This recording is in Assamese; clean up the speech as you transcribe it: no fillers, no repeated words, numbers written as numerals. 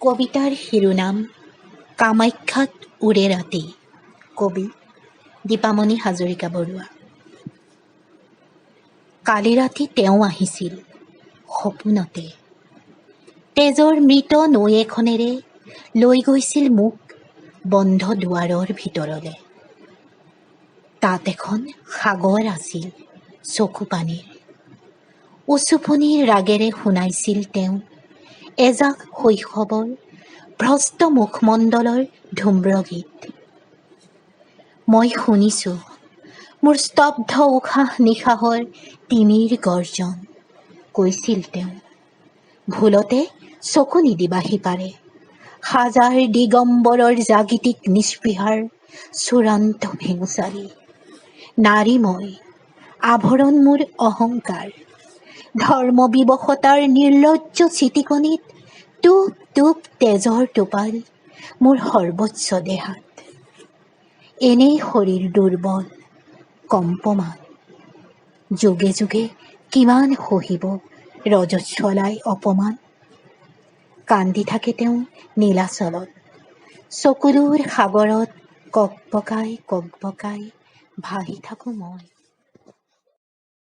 কবিতাৰ শিৰোনাম কামাখ্যাত উৰে ৰাতি। কবি দীপামণি হাজৰিকা বৰুৱা। কালি ৰাতি তেওঁ আহিছিল সপোনতে, তেজৰ মৃত নৈ এখনেৰে লৈ গৈছিল মোক বন্ধ দুৱাৰৰ ভিতৰলে। তাত এখন সাগৰ আছিল চকু পানীৰ, উচুপনিৰ ৰাগেৰে শুনাইছিল তেওঁ এজাক শৈশৱৰ ভ্ৰষ্ট মুখমণ্ডলৰ ধুম্ৰগীত। মই শুনিছোঁ মোৰ স্তব্ধ উশাহ নিশাহৰ তিমিৰ গৰ্জন। কৈছিল তেওঁ, ভুলতে চকু নিদিবা সিপাৰে, হাজাৰ দিগম্বৰৰ জাগিতিক নিস্পৃহাৰ চূড়ান্ত ভেঙুচাৰী। নাৰী মই, আভৰণ মোৰ অহংকাৰ, ধৰ্মবিবশতাৰ নিৰ্লজ্জ চিটিকনিত টোপ টোপ তেজৰ টোপাল মোৰ সৰ্বোচ্চ দেহাত। এনেই শৰীৰ দুৰ্বল কম্পমান, যুগে যুগে কিমান সহিব ৰজস্বলাই অপমান। কান্দি থাকে তেওঁ নীলাচলত, চকুলোৰ সাগৰত ককবকাই ককবকাই ভাহি থাকোঁ মই।